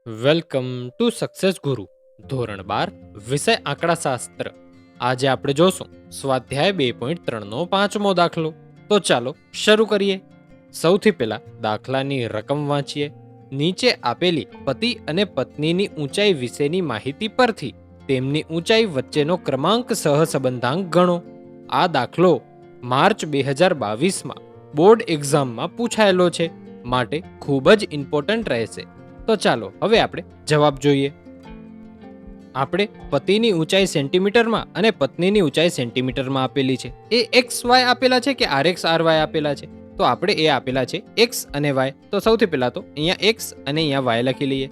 Welcome to success ગુરુ ધોરણ 12 વિષય આંકડાશાસ્ત્ર. આજે આપણે જોશું સ્વાધ્યાય 2.3નો પાંચમો દાખલો. તો ચાલો શરૂ કરીએ. સૌથી પહેલા દાખલાની રકમ વાંચીએ. નીચે આપેલી પતિ અને પત્નીની ઊંચાઈ વિશેની માહિતી પરથી તેમની ઊંચાઈ વચ્ચેનો ક્રમાંક સહસંબંધાંક ગણો. આ દાખલો માર્ચ 2022માં બોર્ડ એક્ઝામમાં પૂછાયેલો છે, માટે ખૂબ જ ઇમ્પોર્ટન્ટ રહેશે. તો ચાલો હવે આપણે જવાબ જોઈએ. આપણે પતિની ઊંચાઈ સેન્ટીમીટરમાં અને પત્નીની ઊંચાઈ સેન્ટીમીટરમાં આપેલી છે. એ એક્સ વાય આપેલા છે કે આર એક્સ આર વાય આપેલા છે? તો આપણે એ આપેલા છે એક્સ અને વાય. તો સૌથી પહેલા તો અહીંયા એક્સ અને અહીંયા વાય લખી લઈએ.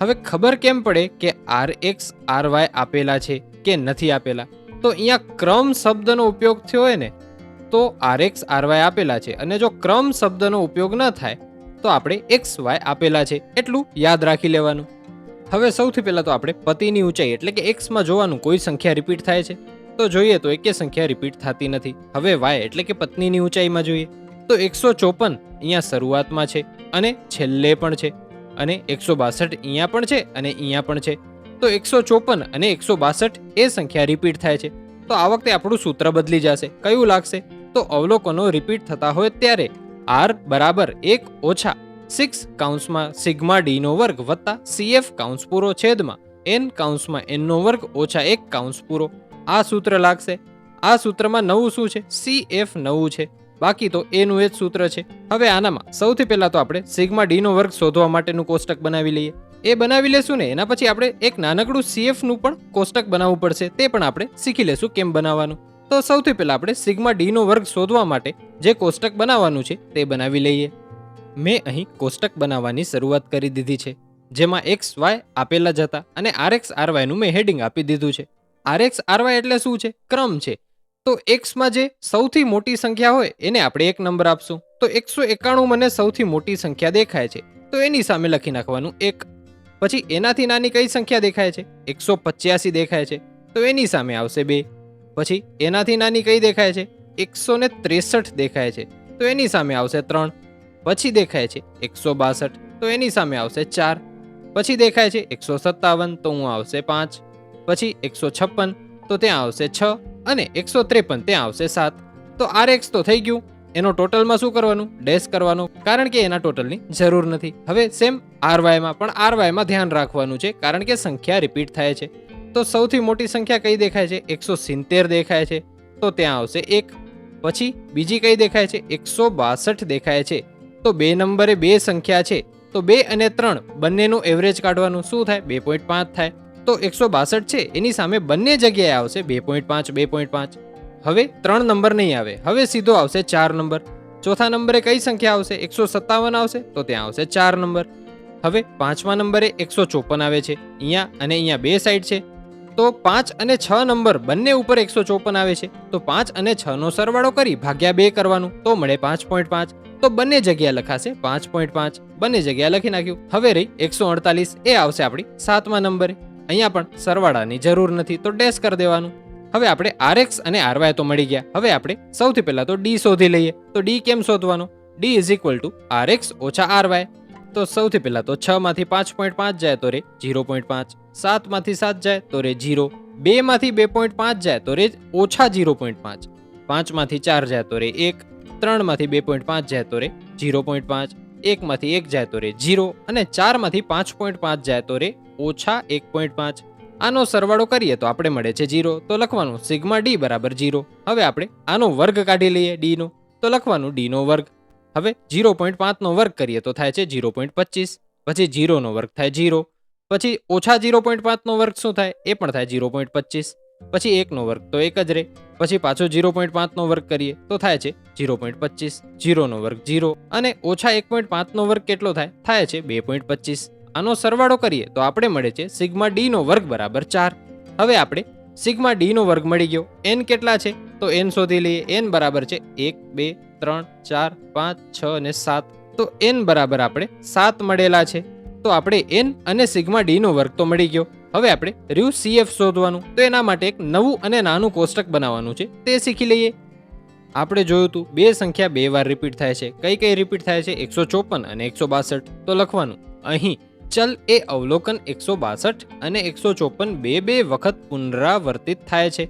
હવે ખબર કેમ પડે કે આર એક્સ આર વાય આપેલા છે કે નથી આપેલા? તો અહીંયા ક્રમ શબ્દનો ઉપયોગ થયો હોય ને, તો આર એક્સ આર વાય આપેલા છે, અને જો ક્રમ શબ્દનો ઉપયોગ ન થાય તો આપણે એક્સ વાય આપેલા છે, એટલું યાદ રાખી લેવાનું. હવે સૌથી પહેલા તો આપણે પતિની ઊંચાઈ એટલે કે એક્સમાં જોવાનું કોઈ સંખ્યા રિપીટ થાય છે. તો જોઈએ તો એકે સંખ્યા રિપીટ થતી નથી. હવે વાય એટલે કે પત્નીની ઊંચાઈમાં જોઈએ તો 154 અહીંયા શરૂઆતમાં છે અને છેલ્લે પણ છે, અને 162 અહીંયા પણ છે અને અહીંયા પણ છે. તો 154 અને 162 એ સંખ્યા રિપીટ થાય છે. તો આ વખતે આપણું સૂત્ર બદલી જશે. કયું લાગશે? તો અવલોકનો રિપીટ થતા હોય ત્યારે આર બરાબર 1 ઓછા 6 કૌંસમાં સિગ્મા ડી નો વર્ગ વત્તા સીએફ કૌંસ પૂરો છેદમાં એન કૌંસમાં એન નો વર્ગ ઓછા 1 કૌંસ પૂરો. આ સૂત્ર લાગશે. આ સૂત્રમાં નવું શું છે? સીએફ નવું છે, બાકી તો એનું એ જ સૂત્ર છે. હવે આનામાં સૌથી પહેલા તો આપણે સિગ્મા ડી નો વર્ગ શોધવા માટેનું કોષ્ટક બનાવી લઈએ. એ બનાવી લેશું ને, એના પછી આપણે એક નાનકડું સીએફ નું પણ કોષ્ટક બનાવવું પડશે. તે પણ આપણે શીખી લેશું કેમ બનાવવાનું. તો સૌથી પહેલા આપણે સિગ્મા ડી નો વર્ગ શોધવા માટે જે કોષ્ટક બનાવવાનું છે તે બનાવી લઈએ. મેં અહીં કોષ્ટક બનાવવાની શરૂઆત કરી દીધી છે, જેમાં એક્સ વાય આપેલા જ હતા અને આર એક્સ આર વાય નું મેં હેડિંગ આપી દીધું છે. આર એક્સ આર વાય એટલે શું છે? ક્રમ છે. તો એક્સમાં જે સૌથી મોટી સંખ્યા હોય એને આપણે એક નંબર આપશું. તો 191 મને સૌથી મોટી સંખ્યા દેખાય છે, તો એની સામે લખી નાખવાનું 1. પછી એનાથી નાની કઈ સંખ્યા દેખાય છે? 185 દેખાય છે, તો એની સામે આવશે 2. પછી એનાથી નાની કઈ દેખાય છે? 163 દેખાય છે, તો એની સામે આવશે 3. પછી દેખાય છે 162, તો એની સામે આવશે 4. પછી દેખાય છે 157, તો હું આવશે 5. પછી 156, તો ત્યાં આવશે 6, અને 153 ત્યાં આવશે 7. તો આર એક્સ તો થઈ ગયું. એનો ટોટલમાં શું કરવાનું? ડેશ કરવાનું, કારણ કે એના ટોટલની જરૂર નથી. હવે સેમ આર વાયમાં પણ આર વાયમાં ધ્યાન રાખવાનું છે, કારણ કે સંખ્યા રિપીટ થાય છે. તો સૌથી મોટી સંખ્યા કઈ દેખાય છે? 170 દેખાય છે, તો ત્યાં આવશે 1. પછી બીજી કઈ દેખાય છે? 162 દેખાય છે. તો 2 નંબરે 2 સંખ્યા છે, તો 2 અને 3 બંનેનું એવરેજ કાઢવાનું. શું થાય? 2.5 થાય. તો 162 છે એની સામે બંને જગ્યાએ આવશે 2.5 2.5. હવે 3 નંબર નહીં આવે, હવે સીધો આવશે 4 નંબર. ચોથા નંબરે કઈ સંખ્યા આવશે? 157 આવશે, તો ત્યાં આવશે 4 નંબર. હવે પાંચમા નંબરે 154 આવે છે, અહીંયા અને અહીંયા બે સાઈડ છે, તો 5 અને 6 નંબર બંને ઉપર 154 આવે છે. તો 5 અને 6 નો સરવાળો કરી ભાગ્યા 2 કરવાનું, તો મળે 5.5. તો બંને જગ્યા લખાશે 5.5. બંને જગ્યા લખી નાખ્યું. હવે રહી 148, એ આવશે આપણી 7મા નંબરે. અહીંયા પણ સરવાળાની જરૂર નથી, તો ડેશ કરી દેવાનું. હવે આપણે આર એક્સ અને આર વાય તો મળી ગયા. હવે આપણે સૌથી પહેલા તો ડી શોધી લઈએ. તો ડી કેમ શોધવાનો? D is equal to R x ઓછા આર વાય. તો સૌથી પહેલા તો 6 માંથી 5.5 જાય તો રે 0.5, 7 માંથી 7 જાય તો રે 0, 2 માંથી 2.5 જાય તો રે ઓછા 0.5, 5 માંથી 4 જાય તો રે 1, 3 માંથી 2.5 જાય તો રે 0.5, 1 માંથી 1 જાય તો રે 0, અને 4 માંથી 5.5 જાય તો રે ઓછા 1.5. આનો સરવાળો કરીએ તો આપણે મળે છે 0. તો લખવાનું સિગ્મા ડી બરાબર 0. હવે આપણે આનો વર્ગ કાઢી લઈએ ડી નો, તો લખવાનું ડી નો વર્ગ. હવે 0.5 નો વર્ગ કરીએ તો થાય છે 0.25. પછી 0 નો વર્ગ થાય 0. પછી ઓછા 0.5 નો વર્ગ શું થાય? એ પણ થાય 0.25. પછી 1 નો વર્ગ તો 1 જ રહે. પછી પાછો 0.5 નો વર્ગ કરીએ તો થાય છે 0.25. 0 નો વર્ગ 0, અને ઓછા 1.5 નો વર્ગ કેટલો થાય? થાય છે 2.25. આનો સરવાળો કરીએ તો આપણે મળે છે સિગ્મા ડી નો વર્ગ બરાબર 4. હવે આપણે સિગ્મા ડી નો વર્ગ મળી ગયો. એન કેટલા છે? તો એન શોધી લઈએ. એન બરાબર છે 1 2 3 4 5 6 અને 7. તો એન બરાબર આપણે 7 મળેલા છે. તો આપણે એન અને સિગ્મા ડી નો વર્ગ તો મળી ગયો. હવે આપણે રહ્યું સીએફ શોધવાનું. તો એના માટે એક નવું અને નાનું કોષ્ટક બનાવવાનું છે, તે શીખી લઈએ. આપણે જોયું હતું બે સંખ્યા 2 વાર રિપીટ થાય છે. કઈ કઈ રિપીટ થાય છે? 154 અને 162. તો લખવાનું અહીં ચલ એ અવલોકન 162 અને 154 બે વખત પુનરાવર્તિત થાય છે,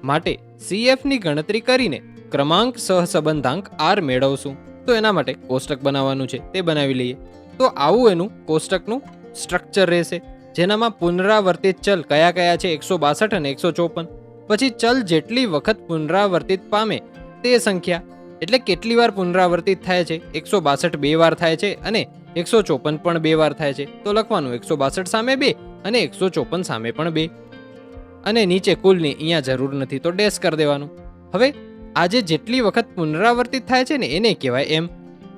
માટે CF ની ગણતરી કરીને ક્રમાંક સહસંબંધાંક R મેળવશું. તો એના માટે કોષ્ટક બનાવવાનું છે, તે બનાવી લઈએ. તો આવું એનું કોષ્ટકનું સ્ટ્રક્ચર રહેશે, જેનામાં પુનરાવર્તિત ચલ કયા કયા છે 162 અને 154. પછી ચલ જેટલી વખત પુનરાવર્તિત પામે તે સંખ્યા, એટલે કેટલી વાર પુનરાવર્તિત થાય છે. 162 બે વાર થાય છે અને 154 પણ બે વાર થાય છે. તો લખવાનું 162 સામે 2 અને 154 સામે પણ 2. અને નીચે કુલની અહીંયા જરૂર નથી તો ડેશ કરી દેવાનું. હવે આજે જેટલી વખત પુનરાવર્તિત થાય છે ને એને કહેવાય એમ.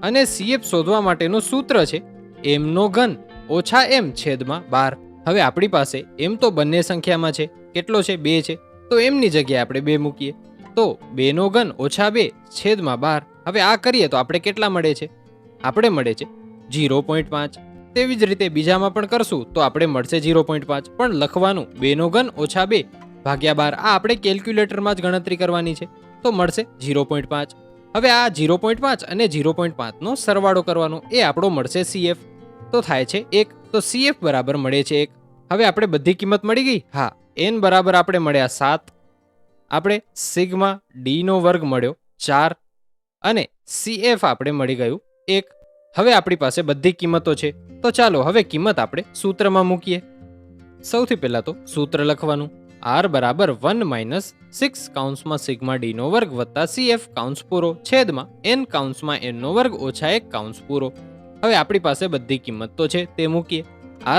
અને CF શોધવા માટેનું સૂત્ર છે m નો ઘન ઓછા m છેદમાં 12. હવે આપણી પાસે m તો બંને સંખ્યામાં છે, કેટલો છે 2 છે, તો m ની જગ્યાએ આપણે 2 મૂકીએ. તો 2 નો ઘન ઓછા 2 છેદમાં 12. હવે આ કરીએ તો આપણે કેટલા મળે છે? આપણે મળે છે 0.5. તેવી જ રીતે બીજામાં પણ કરશું તો આપણે મળશે 0.5. પણ લખવાનું 2 નો ઘન ઓછા 2 ભાગ્યા 12. આ આપણે કેલ્ક્યુલેટરમાં જ ગણતરી કરવાની છે, તો મળશે 0.5. હવે આ 0.5 અને 0.5 નો સરવાળો કરવાનો, એ આપણો મળશે CF. તો થાય છે 1. તો CF બરાબર મળે છે 1. હવે આપણે બધી કિંમત મળી ગઈ. હા, n બરાબર આપણે મળ્યા 7, આપણે સિગ્મા d નો વર્ગ મળ્યો 4 અને CF આપણે મળી ગયું 1. હવે આપણી પાસે બધી કિંમતો છે, તો ચાલો હવે કિંમત આપણે સૂત્રમાં મૂકીએ. સૌથી પહેલા તો સૂત્ર લખવાનું, R બરાબર 1 માઇનસ 6 કાઉન્સમાં સિગ્મા d નો વર્ગ વત્તા CF કાઉન્સ પૂરો છેદમાં n કાઉન્સમાં n નો વર્ગ ઓછા 1 કાઉન્સ પૂરો. હવે આપણી પાસે બધી કિંમત તો છે તે મૂકીએ.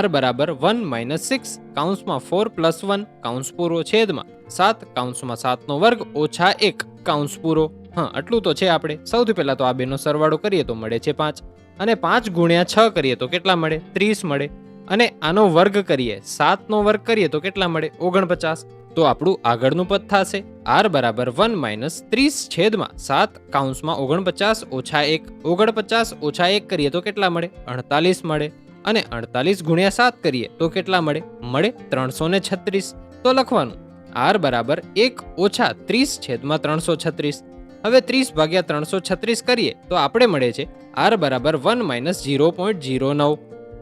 R બરાબર 1 માઇનસ 6 કાઉન્સમાં 4 પ્લસ 1 કાઉન્સ પૂરો છેદમાં 7 કાઉન્સમાં 7 નો વર્ગ ઓછા 1 કાઉન્સ પૂરો. હા, આટલું તો છે આપણે. સૌથી પહેલા તો આ બેનો સરવાળો કરીએ તો મળે છે 5 અને 5 ગુણ્યા 6 કરીએ તો કેટલા મળે? 30 મળે. અને આનો વર્ગ કરીએ, 7 નો વર્ગ કરીએ તો કેટલા મળે? 49. તો આપણું આગળનું પદ થશે R બરાબર 1 માઇનસ 30 છેદમાં 7 કાઉન્સમાં 49 ઓછા 1. 49 ઓછા 1 કરીએ તો કેટલા મળે? 48 મળે. અને 48 ગુણ્યા 7 કરીએ તો કેટલા મળે? મળે 336. તો લખવાનું R બરાબર 1 ઓછા 30 છેદમાં 336. હવે 30 ભાગ્યા 336 કરીએ તો આપણે મળે છે R બરાબર 1 માઇનસ 0.09.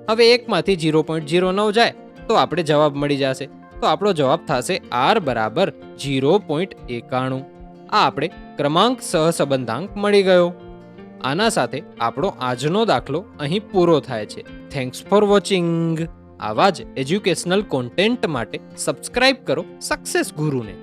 હવે 1 માંથી 0.09 જાય તો આપણે જવાબ મળી જશે. તો આપણો જવાબ થશે R બરાબર 0.91. આ આપણે ક્રમાંક સહસંબંધાંક મળી ગયો. આના સાથે આપણો આજનો દાખલો અહીં પૂરો થાય છે. Thanks for watching. આવા જ એજ્યુકેશનલ કોન્ટેન્ટ માટે સબસ્ક્રાઇબ કરો સક્સેસ ગુરુને.